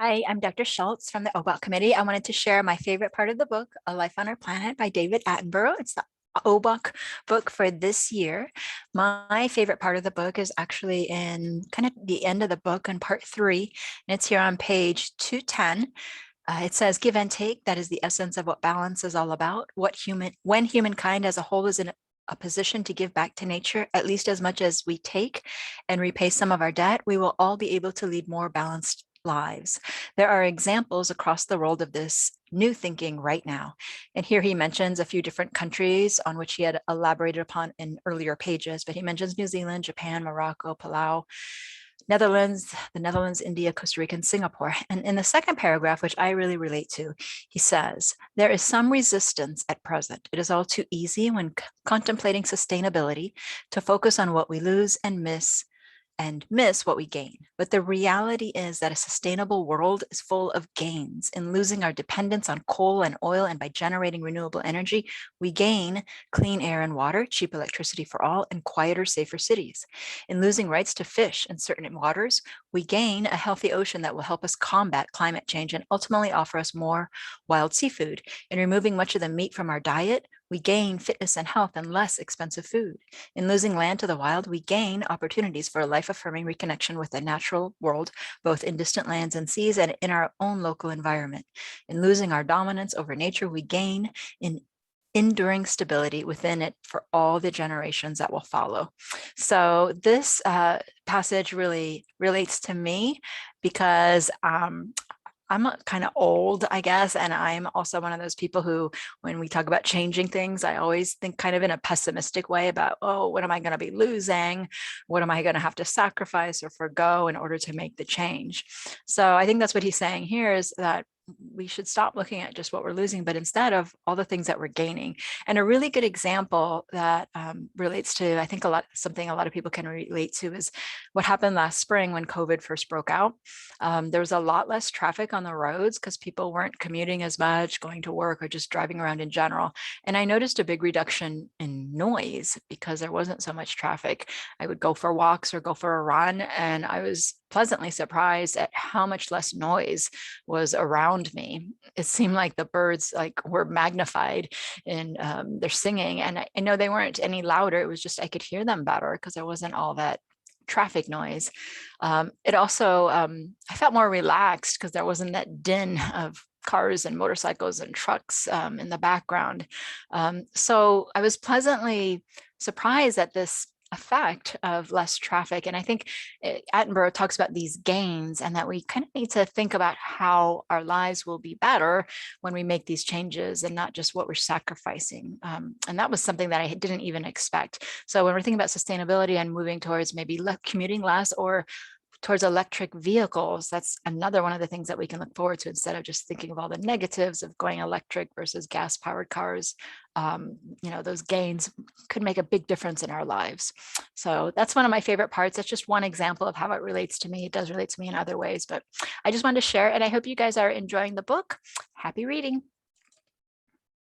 Hi, I'm Dr. Schultz from the OBOT Committee. I wanted to share my favorite part of the book, A Life on Our Planet by David Attenborough. It's the OBOC book for this year. My favorite part of the book is actually in kind of the end of the book in part 3, and it's here on page 210. It says, give and take, that is the essence of what balance is all about. When humankind as a whole is in a position to give back to nature at least as much as we take and repay some of our debt, we will all be able to lead more balanced lives. There are examples across the world of this new thinking right now. And here he mentions a few different countries on which he had elaborated upon in earlier pages, but he mentions New Zealand, Japan, Morocco, Palau, the Netherlands, India, Costa Rica, and Singapore. And in the second paragraph, which I really relate to, he says, there is some resistance at present. It is all too easy when contemplating sustainability to focus on what we lose and miss what we gain. But the reality is that a sustainable world is full of gains. In losing our dependence on coal and oil, and by generating renewable energy, we gain clean air and water, cheap electricity for all, and quieter, safer cities. In losing rights to fish in certain waters, we gain a healthy ocean that will help us combat climate change and ultimately offer us more wild seafood. In removing much of the meat from our diet, we gain fitness and health and less expensive food. In losing land to the wild, we gain opportunities for a life-affirming reconnection with the natural world, both in distant lands and seas and in our own local environment. In losing our dominance over nature, we gain in enduring stability within it for all the generations that will follow. So this passage really relates to me because I'm kind of old, I guess, and I'm also one of those people who, when we talk about changing things, I always think kind of in a pessimistic way about, oh, what am I going to be losing? What am I going to have to sacrifice or forgo in order to make the change? So I think that's what he's saying here, is that we should stop looking at just what we're losing, but instead of all the things that we're gaining. And a really good example that relates to, I think, something a lot of people can relate to is what happened last spring when COVID first broke out. There was a lot less traffic on the roads because people weren't commuting as much, going to work, or just driving around in general. And I noticed a big reduction in noise because there wasn't so much traffic. I would go for walks or go for a run, and I was pleasantly surprised at how much less noise was around me. It seemed like the birds were magnified in their singing, and I know they weren't any louder. It was just I could hear them better because there wasn't all that traffic noise. It also, I felt more relaxed because there wasn't that din of cars and motorcycles and trucks in the background. So I was pleasantly surprised at this effect of less traffic. And I think Attenborough talks about these gains and that we kind of need to think about how our lives will be better when we make these changes and not just what we're sacrificing. And that was something that I didn't even expect. So when we're thinking about sustainability and moving towards maybe commuting less or towards electric vehicles, that's another one of the things that we can look forward to instead of just thinking of all the negatives of going electric versus gas powered cars. Those gains could make a big difference in our lives. So that's one of my favorite parts. That's just one example of how it relates to me. It does relate to me in other ways, but I just wanted to share it, and I hope you guys are enjoying the book. Happy reading.